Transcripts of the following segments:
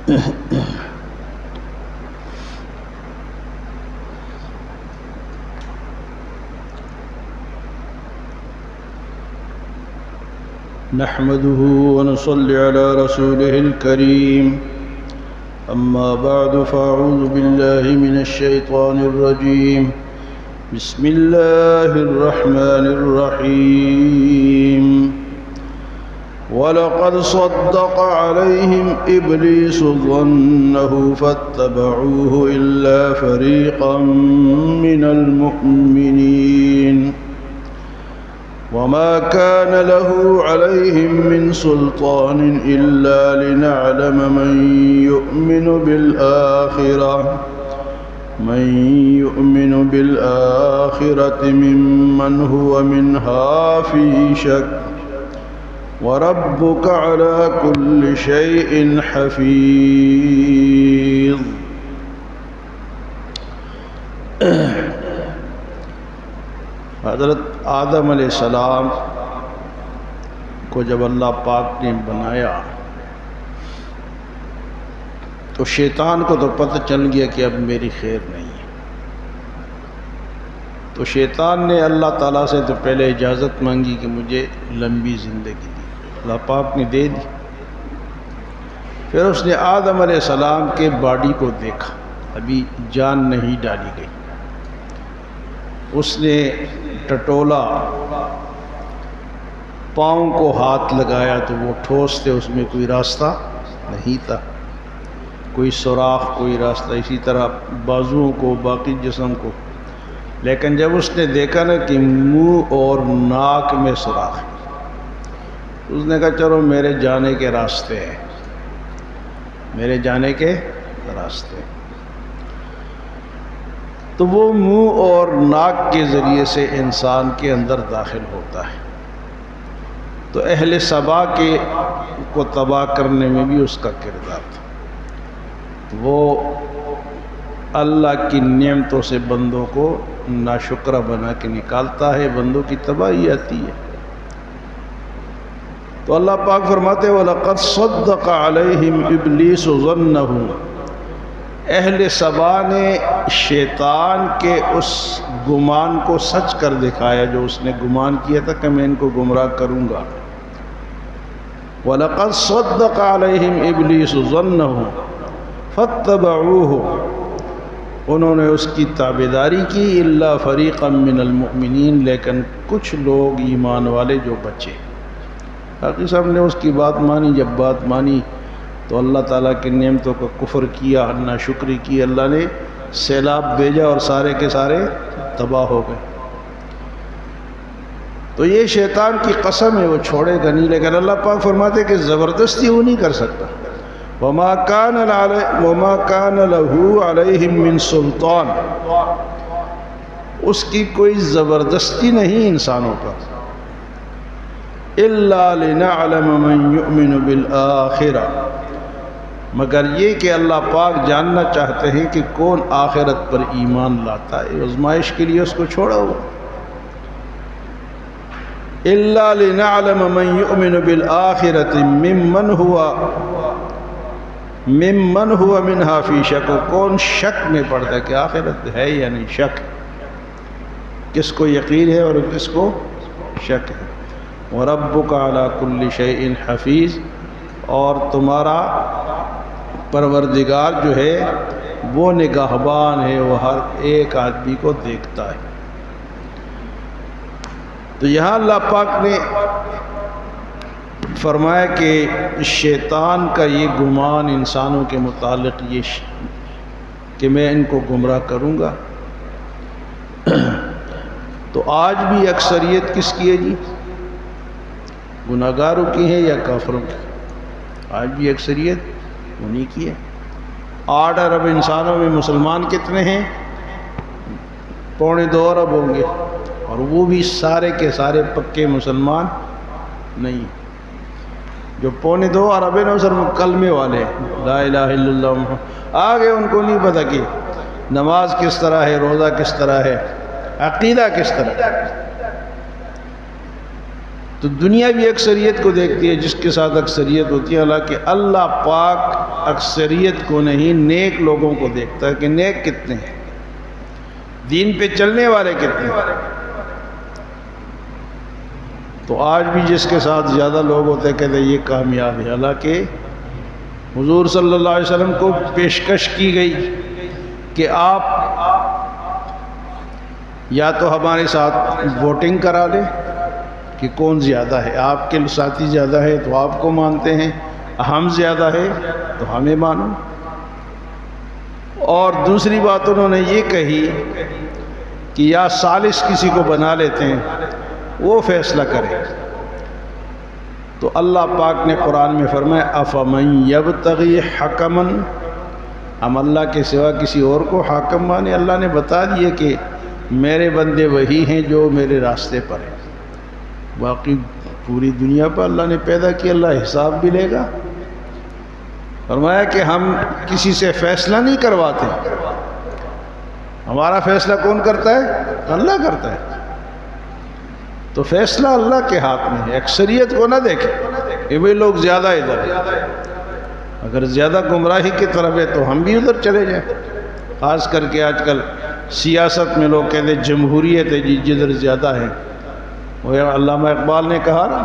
نحمده ونصلي على رسوله الكريم أما بعد فأعوذ بالله من الشيطان الرجيم بسم الله الرحمن الرحيم ولقد صدق عليهم إبليس ظنه فاتبعوه إلا فريقا من المؤمنين وما كان له عليهم من سلطان إلا لنعلم من يؤمن بالآخرة ممن هو منها في شك وربك على كل شيء حفيظ. حضرت آدم علیہ السلام کو جب اللہ پاک نے بنایا تو شیطان کو تو پتہ چل گیا کہ اب میری خیر نہیں ہے، تو شیطان نے اللہ تعالیٰ سے تو پہلے اجازت مانگی کہ مجھے لمبی زندگی دی، اللہ پاک نے دے دی. پھر اس نے آدم علیہ السلام کے باڈی کو دیکھا، ابھی جان نہیں ڈالی گئی. اس نے ٹٹولا، پاؤں کو ہاتھ لگایا تو وہ ٹھوس تھے، اس میں کوئی راستہ نہیں تھا، کوئی سوراخ، کوئی راستہ. اسی طرح بازوؤں کو، باقی جسم کو. لیکن جب اس نے دیکھا نا کہ منہ اور ناک میں سوراخ ہے، اس نے کہا چلو میرے جانے کے راستے ہیں، میرے جانے کے راستے. تو وہ منہ اور ناک کے ذریعے سے انسان کے اندر داخل ہوتا ہے. تو اہل سبا کو تباہ کرنے میں بھی اس کا کردار تھا. وہ اللہ کی نعمتوں سے بندوں کو ناشکرہ بنا کے نکالتا ہے، بندوں کی تباہی آتی ہے. تو اللہ پاک فرماتے ہیں وَلَقَدْ صَدَّقَ عَلَيْهِمْ إِبْلِيسُ ظَنَّهُ، اہل سبا نے شیطان کے اس گمان کو سچ کر دکھایا جو اس نے گمان کیا تھا کہ میں ان کو گمراہ کروں گا. وَلَقَدْ صَدَّقَ عَلَيْهِمْ إِبْلِيسُ ظَنَّهُ فَاتَّبَعُوهُ، انہوں نے اس کی تابعداری کی. إِلَّا فَرِيقًا مِّنَ الْمُؤْمِنِينَ، لیکن کچھ لوگ ایمان والے جو بچے. باقی سب نے اس کی بات مانی. جب بات مانی تو اللہ تعالیٰ کی نعمتوں کا کفر کیا، ناشکری کی، اللہ نے سیلاب بھیجا اور سارے کے سارے تباہ ہو گئے. تو یہ شیطان کی قسم ہے، وہ چھوڑے گا نہیں. لیکن اللہ پاک فرماتے کہ زبردستی وہ نہیں کر سکتا. وَمَا كَانَ لَهُ عَلَيْهِمْ مِنْ سُلْطَانٍ، اس کی کوئی زبردستی نہیں انسانوں پر. إِلَّا لِنَعْلَمَ مَنْ يُؤْمِنُ بِالْآخِرَةِ، مگر یہ کہ اللہ پاک جاننا چاہتے ہیں کہ کون آخرت پر ایمان لاتا ہے. آزمائش کے لیے اس کو چھوڑا ہوا. إِلَّا لِنَعْلَمَ مَنْ يُؤْمِنُ بِالْآخِرَةِ ممن هو منها فی شک، کون شک میں پڑتا ہے کہ آخرت ہے یا نہیں. شک کس کو یقین ہے اور کس کو شک ہے. وَرَبُّكَ عَلَى كُلِّ شَيْءٍ حَفِيظٌ، اور تمہارا پروردگار جو ہے وہ نگہبان ہے، وہ ہر ایک آدمی کو دیکھتا ہے. تو یہاں اللہ پاک نے فرمایا کہ شیطان کا یہ گمان انسانوں کے متعلق یہ کہ میں ان کو گمراہ کروں گا. تو آج بھی اکثریت کس کی ہے جی؟ گناہگاروں کی ہے یا کافروں کی؟ آج بھی اکثریت انہی کی ہے. 8 ارب انسانوں میں مسلمان کتنے ہیں؟ 2.25 ارب ہوں گے، اور وہ بھی سارے کے سارے پکے مسلمان نہیں. جو 2.25 ارب ہے نا صرف کلمے والے لا الہ الا اللہ محمد. آگے ان کو نہیں پتہ کہ نماز کس طرح ہے، روزہ کس طرح ہے، عقیدہ کس طرح ہے. تو دنیا بھی اکثریت کو دیکھتی ہے جس کے ساتھ اکثریت ہوتی ہے، حالانکہ اللہ پاک اکثریت کو نہیں نیک لوگوں کو دیکھتا ہے کہ نیک کتنے ہیں، دین پہ چلنے والے کتنے ہیں۔ تو آج بھی جس کے ساتھ زیادہ لوگ ہوتے ہیں کہتے ہیں یہ کامیاب ہے، حالانکہ حضور صلی اللہ علیہ وسلم کو پیشکش کی گئی کہ آپ یا تو ہمارے ساتھ ووٹنگ کرا لیں کہ کون زیادہ ہے، آپ کے ساتھی زیادہ ہے تو آپ کو مانتے ہیں، ہم زیادہ ہے تو ہمیں مانو۔ اور دوسری بات انہوں نے یہ کہی کہ یا ثالث کسی کو بنا لیتے ہیں وہ فیصلہ کرے۔ تو اللہ پاک نے قرآن میں فرمایا افمن یبتغی حکما، ہم اللہ کے سوا کسی اور کو حاکم مانے؟ اللہ نے بتا دیا کہ میرے بندے وہی ہیں جو میرے راستے پر ہیں، باقی پوری دنیا پر اللہ نے پیدا کیا، اللہ حساب بھی لے گا۔ فرمایا کہ ہم کسی سے فیصلہ نہیں کرواتے، ہمارا فیصلہ کون کرتا ہے؟ اللہ کرتا ہے۔ تو فیصلہ اللہ کے ہاتھ میں ہے، اکثریت کو نہ دیکھیں کہ وہ لوگ زیادہ ادھر ہیں، اگر زیادہ گمراہی کی طرف ہے تو ہم بھی ادھر چلے جائیں۔ خاص کر کے آج کل سیاست میں لوگ کہتے ہیں جمہوریت ہے جی، جدھر زیادہ ہے۔ وہ علامہ اقبال نے کہا نا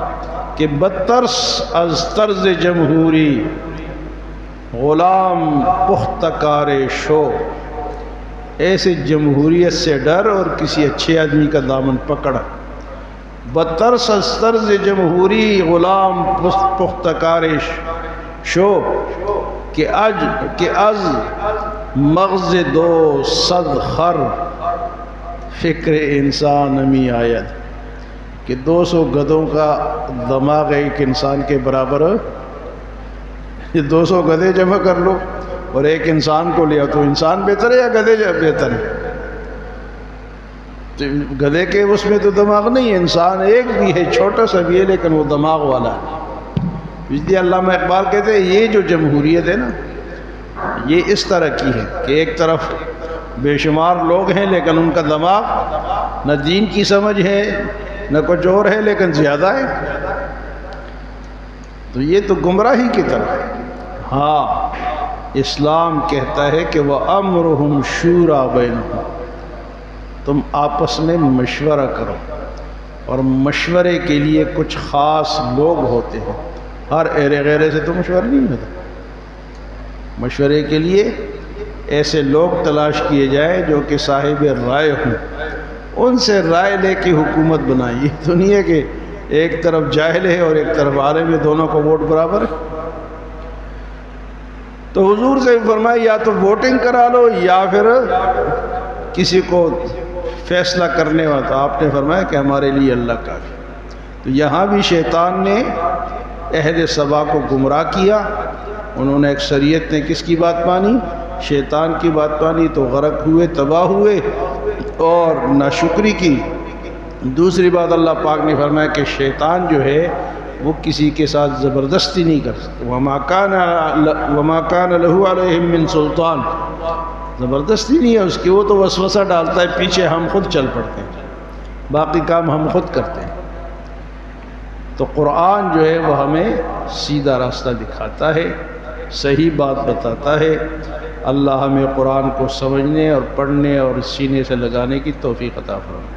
کہ بدترس از طرز جمہوری غلام پختکار شو، ایسے جمہوریت سے ڈر اور کسی اچھے آدمی کا دامن پکڑ۔ بدترس از طرز جمہوری غلام پختکار شو کہ از مغز دو صد خر فکر انسان امی آید، کہ 200 گدھوں کا دماغ ایک انسان کے برابر ہے۔ یہ 200 گدھے جمع کر لو اور ایک انسان کو لیا تو انسان بہتر ہے یا گدھے بہتر ہے؟ تو گدھے کے اس میں تو دماغ نہیں ہے، انسان ایک بھی ہے، چھوٹا سا بھی ہے لیکن وہ دماغ والا ہے۔ اس لیے علامہ اقبال کہتے ہیں یہ جو جمہوریت ہے نا یہ اس طرح کی ہے کہ ایک طرف بے شمار لوگ ہیں لیکن ان کا دماغ نہ دین کی سمجھ ہے نہ کچھ اور ہے لیکن زیادہ ہے، تو یہ تو گمراہی کی طرف ہے۔ ہاں اسلام کہتا ہے کہ وَأَمْرُهُمْ شُورَىٰ بَيْنَهُمْ، تم آپس میں مشورہ کرو، اور مشورے کے لیے کچھ خاص لوگ ہوتے ہیں، ہر ایرے غیرے سے تو مشورہ نہیں ہوتا۔ مشورے کے لیے ایسے لوگ تلاش کیے جائیں جو کہ صاحب رائے ہوں، ان سے رائے لے کے حکومت بنائی۔ دنیا کے ایک طرف جاہل ہے اور ایک طرف عالم ہے، دونوں کا ووٹ برابر ہے۔ تو حضور سے فرمایا یا تو ووٹنگ کرا لو یا پھر کسی کو فیصلہ کرنے والا۔ تو آپ نے فرمایا کہ ہمارے لیے اللہ کافی۔ تو یہاں بھی شیطان نے اہل سبا کو گمراہ کیا، انہوں نے اکثریت نے کس کی بات مانی؟ شیطان کی بات مانی، تو غرق ہوئے، تباہ ہوئے اور ناشکری کی۔ دوسری بات اللہ پاک نے فرمایا کہ شیطان جو ہے وہ کسی کے ساتھ زبردستی نہیں کر سکتا، وَمَا كَانَ لَهُ عَلَيْهِم مِّن سُلطان، زبردستی نہیں ہے اس کی، وہ تو وسوسہ ڈالتا ہے، پیچھے ہم خود چل پڑتے ہیں، باقی کام ہم خود کرتے ہیں۔ تو قرآن جو ہے وہ ہمیں سیدھا راستہ دکھاتا ہے، صحیح بات بتاتا ہے۔ اللہ ہمیں قرآن کو سمجھنے اور پڑھنے اور سینے سے لگانے کی توفیق عطا فرمائے۔